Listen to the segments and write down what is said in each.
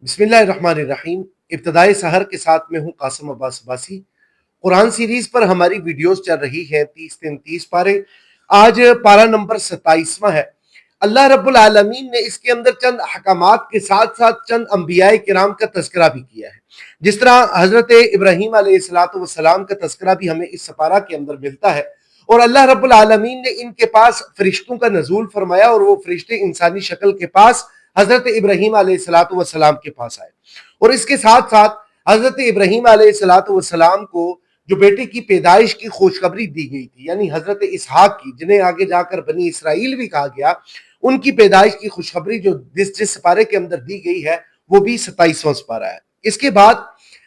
بسم اللہ الرحمن الرحیم۔ ابتدائے سحر کے ساتھ میں ہوں قاسم عباس عباسی۔ قرآن سیریز پر ہماری ویڈیوز چل رہی ہیں 30 پارے۔ آج پارہ نمبر 27واں ہے۔ اللہ رب العالمین نے اس کے اندر چند احکامات کے ساتھ ساتھ چند انبیاء کرام کا تذکرہ بھی کیا ہے۔ جس طرح حضرت ابراہیم علیہ السلام کا تذکرہ بھی ہمیں اس سپارہ کے اندر ملتا ہے، اور اللہ رب العالمین نے ان کے پاس فرشتوں کا نزول فرمایا، اور وہ فرشتے انسانی شکل کے پاس حضرت ابراہیم علیہ السلام کے پاس آئے۔ اور اس کے ساتھ ساتھ حضرت ابراہیم علیہ السلام کو جو بیٹے کی پیدائش کی خوشخبری دی گئی تھی، یعنی حضرت اسحاق کی، جنہیں آگے جا کر بنی اسرائیل بھی کہا گیا، ان کی پیدائش کی خوشخبری جو جس سپارے کے اندر دی گئی ہے وہ بھی 27واں سپارہ ہے۔ اس کے بعد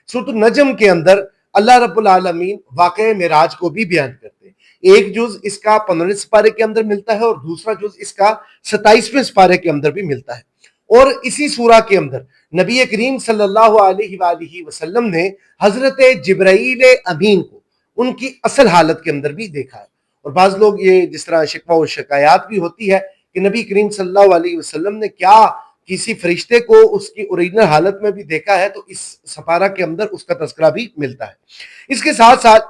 سورۃ النجم کے اندر اللہ رب العالمین واقعہ معراج کو بھی بیان کرتے ہیں۔ ایک جز اس کا 15ویں سپارے کے اندر ملتا ہے، اور دوسرا جز اس کا 27ویں سپارے کے اندر بھی ملتا ہے۔ اور اسی سورہ کے اندر نبی کریم صلی اللہ علیہ وآلہ وسلم نے حضرت جبرائیل امین کو ان کی اصل حالت کے اندر بھی دیکھا ہے۔ اور بعض لوگ یہ جس طرح شکوہ و شکایات بھی ہوتی ہے کہ نبی کریم صلی اللہ علیہ وسلم نے کیا کسی فرشتے کو اس کی اوریجنل حالت میں بھی دیکھا ہے، تو اس سپارہ کے اندر اس کا تذکرہ بھی ملتا ہے۔ اس کے ساتھ ساتھ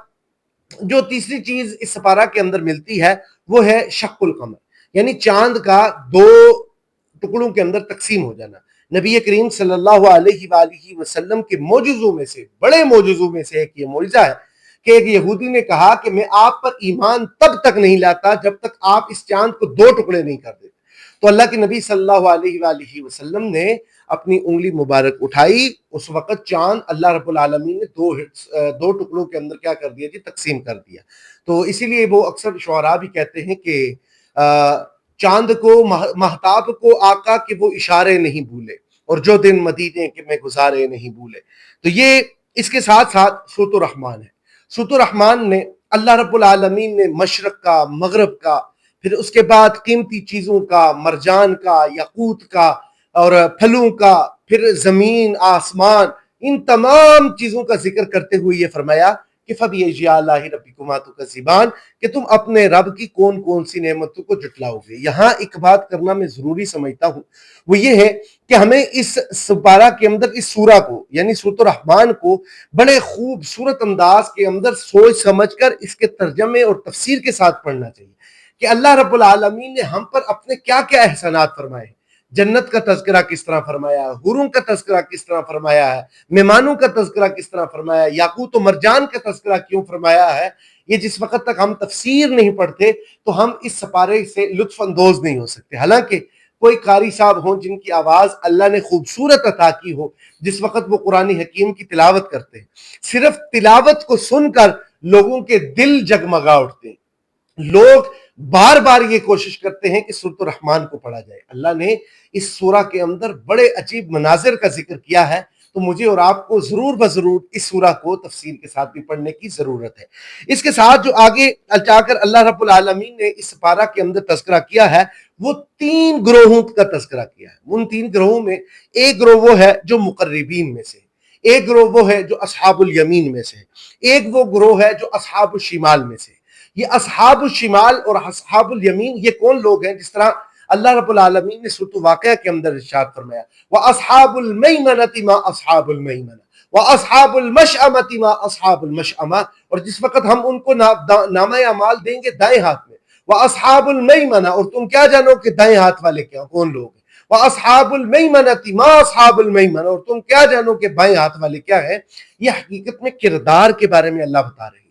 جو تیسری چیز اس سپارہ کے اندر ملتی ہے وہ ہے شق القمر، یعنی چاند کا دو ٹکڑوں کے اندر تقسیم ہو جانا۔ نبی کریم صلی اللہ علیہ وآلہ وسلم کے معجزوں میں سے، بڑے معجزوں میں سے ایک یہ معجزہ ہے کہ ایک یہودی نے کہا کہ میں آپ پر ایمان تب تک نہیں لاتا جب تک آپ اس چاند کو دو ٹکڑے نہیں کر دیتے۔ تو اللہ کے نبی صلی اللہ علیہ وآلہ وسلم نے اپنی انگلی مبارک اٹھائی، اس وقت چاند اللہ رب العالمین نے دو ٹکڑوں کے اندر کیا کر دیا جی، تقسیم کر دیا۔ تو اسی لیے وہ اکثر شعراء بھی کہتے ہیں کہ چاند کو مہتاب کو آقا کہ وہ اشارے نہیں بھولے، اور جو دن مدینے کے میں گزارے نہیں بھولے۔ تو یہ اس کے ساتھ ساتھ سورۃ الرحمن ہے۔ سورۃ الرحمن میں اللہ رب العالمین نے مشرق کا، مغرب کا، پھر اس کے بعد قیمتی چیزوں کا، مرجان کا، یاقوت کا اور پھلوں کا، پھر زمین، آسمان، ان تمام چیزوں کا ذکر کرتے ہوئے یہ فرمایا کہ فَبِأَيِّ آلَاءِ رَبِّكُمَا تُكَذِّبَانِ، کہ تم اپنے رب کی کون کون سی نعمتوں کو جھٹلاؤ گے۔ یہاں ایک بات کرنا میں ضروری سمجھتا ہوں، وہ یہ ہے کہ ہمیں اس سپارہ کے اندر اس سورہ کو یعنی سورۃ الرحمن کو بڑے خوبصورت انداز کے اندر سوچ سمجھ کر اس کے ترجمے اور تفسیر کے ساتھ پڑھنا چاہیے کہ اللہ رب العالمین نے ہم پر اپنے کیا کیا احسانات فرمائے ہیں۔ جنت کا تذکرہ کس طرح فرمایا ہے، حوروں کا تذکرہ کس طرح فرمایا ہے، مہمانوں کا تذکرہ کس طرح فرمایا ہے، یاقوت و مرجان کا تذکرہ کیوں فرمایا ہے۔ یہ جس وقت تک ہم تفسیر نہیں پڑھتے تو ہم اس سپارے سے لطف اندوز نہیں ہو سکتے۔ حالانکہ کوئی قاری صاحب ہوں جن کی آواز اللہ نے خوبصورت عطا کی ہو، جس وقت وہ قرآن حکیم کی تلاوت کرتے ہیں، صرف تلاوت کو سن کر لوگوں کے دل جگمگا اٹھتے ہیں۔ لوگ بار بار یہ کوشش کرتے ہیں کہ سورۃ الرحمن کو پڑھا جائے۔ اللہ نے اس سورہ کے اندر بڑے عجیب مناظر کا ذکر کیا ہے، تو مجھے اور آپ کو ضرور بضرور اس سورہ کو تفصیل کے ساتھ بھی پڑھنے کی ضرورت ہے۔ اس کے ساتھ جو آگے چاہ کر اللہ رب العالمین نے اس سپارہ کے اندر تذکرہ کیا ہے، وہ 3 گروہوں کا تذکرہ کیا ہے۔ ان 3 گروہوں میں ایک گروہ وہ ہے جو مقربین میں سے، ایک گروہ وہ ہے جو اصحاب الیمین میں سے، ایک وہ گروہ ہے جو اصحاب الشمال میں سے۔ یہ اصحاب الشمال اور اصحاب الیمین یہ کون لوگ ہیں؟ جس طرح اللہ رب العالمین نے سورۃ واقعہ کے اندر ارشاد فرمایا وَأَصْحَابُ الْمَيْمَنَةِ مَا أَصْحَابُ الْمَيْمَنَةِ وَأَصْحَابُ الْمَشْأَمَةِ مَا أَصْحَابُ الْمَشْأَمَةِ، اور جس وقت ہم ان کو نامہ اعمال دیں گے دائیں ہاتھ میں، وَأَصْحَابُ الْمَيْمَنَةِ، اور تم کیا جانو کہ دائیں ہاتھ والے کون لوگ ہیں، وَأَصْحَابُ الْمَيْمَنَةِ مَا أَصْحَابُ الْمَيْمَنَةِ، اور تم کیا جانو کہ بائیں ہاتھ والے کیا ہیں۔ یہ حقیقت میں کردار کے بارے میں اللہ بتا رہے ہیں۔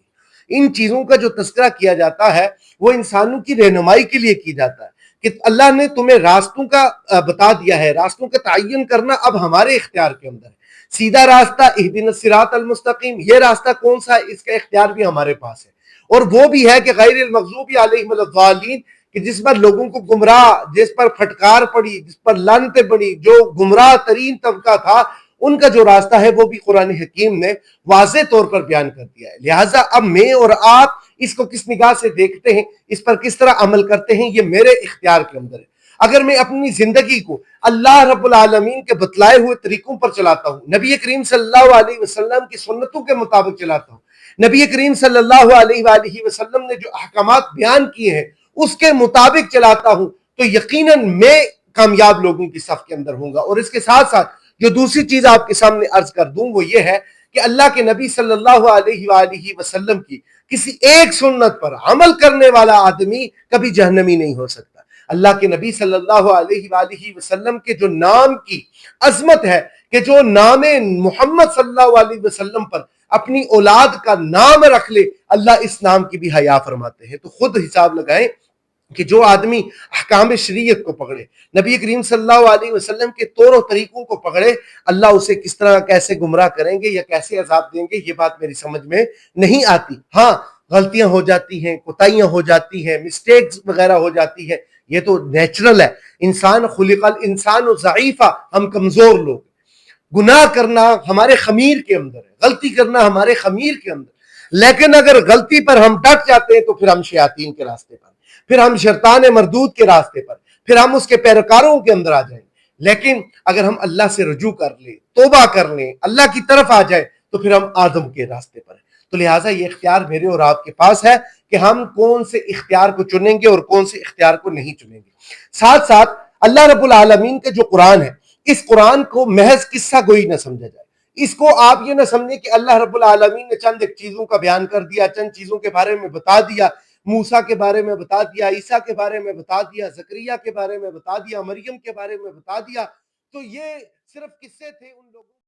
ان چیزوں کا جو تذکرہ کیا جاتا ہے وہ انسانوں کی رہنمائی کے لیے کی جاتا ہے کہ اللہ نے تمہیں راستوں کا بتا دیا ہے، راستوں کا تعین کرنا اب ہمارے اختیار کے اندر ہے۔ سیدھا راستہ اہدنا الصراط المستقیم، یہ راستہ کون سا ہے، اس کا اختیار بھی ہمارے پاس ہے۔ اور وہ بھی ہے کہ غیر المغضوب علیہم ولا الضالین، کہ جس پر لوگوں کو گمراہ، جس پر پھٹکار پڑی، جس پر لعنتیں پڑی، جو گمراہ ترین طبقہ تھا، ان کا جو راستہ ہے وہ بھی قرآن حکیم نے واضح طور پر بیان کر دیا ہے۔ لہٰذا اب میں اور آپ اس کو کس نگاہ سے دیکھتے ہیں، اس پر کس طرح عمل کرتے ہیں، یہ میرے اختیار کے اندر ہے۔ اگر میں اپنی زندگی کو اللہ رب العالمین کے بتلائے ہوئے طریقوں پر چلاتا ہوں، نبی کریم صلی اللہ علیہ وسلم کی سنتوں کے مطابق چلاتا ہوں، نبی کریم صلی اللہ علیہ وآلہ وسلم نے جو احکامات بیان کیے ہیں اس کے مطابق چلاتا ہوں، تو یقیناً میں کامیاب لوگوں کی صف کے اندر ہوں گا۔ اور اس کے ساتھ ساتھ جو دوسری چیز آپ کے سامنے عرض کر دوں وہ یہ ہے کہ اللہ کے نبی صلی اللہ علیہ وآلہ وسلم کی کسی ایک سنت پر عمل کرنے والا آدمی کبھی جہنمی نہیں ہو سکتا۔ اللہ کے نبی صلی اللہ علیہ وآلہ وسلم کے جو نام کی عظمت ہے کہ جو نام محمد صلی اللہ علیہ وسلم پر اپنی اولاد کا نام رکھ لے، اللہ اس نام کی بھی حیا فرماتے ہیں۔ تو خود حساب لگائیں کہ جو آدمی احکام شریعت کو پکڑے، نبی کریم صلی اللہ علیہ وسلم کے طور و طریقوں کو پکڑے، اللہ اسے کس طرح کیسے گمراہ کریں گے یا کیسے عذاب دیں گے یہ بات میری سمجھ میں نہیں آتی۔ ہاں غلطیاں ہو جاتی ہیں، کوتاہیاں ہو جاتی ہیں، مسٹیکس وغیرہ ہو جاتی ہے، یہ تو نیچرل ہے۔ انسان خلق الانسان ضعیفہ، ہم کمزور لوگ، گناہ کرنا ہمارے خمیر کے اندر ہے، غلطی کرنا ہمارے خمیر کے اندر، لیکن اگر غلطی پر ہم ڈٹ جاتے ہیں تو پھر ہم شیاطین کے راستے پر، پھر ہم شیطان مردود کے راستے پر، پھر ہم اس کے پیروکاروں کے اندر آ جائیں۔ لیکن اگر ہم اللہ سے رجوع کر لیں، توبہ کر لیں، اللہ کی طرف آ جائیں تو پھر ہم آدم کے راستے پر ہیں۔ تو لہٰذا یہ اختیار میرے اور آپ کے پاس ہے کہ ہم کون سے اختیار کو چنیں گے اور کون سے اختیار کو نہیں چنیں گے۔ ساتھ ساتھ اللہ رب العالمین کا جو قرآن ہے، اس قرآن کو محض قصہ گوئی نہ سمجھا جائے۔ اس کو آپ یہ نہ سمجھیں کہ اللہ رب العالمین نے چند ایک چیزوں کا بیان کر دیا، چند چیزوں کے بارے میں بتا دیا، موسیٰ کے بارے میں بتا دیا، عیسیٰ کے بارے میں بتا دیا، زکریا کے بارے میں بتا دیا، مریم کے بارے میں بتا دیا، تو یہ صرف قصے تھے ان لوگوں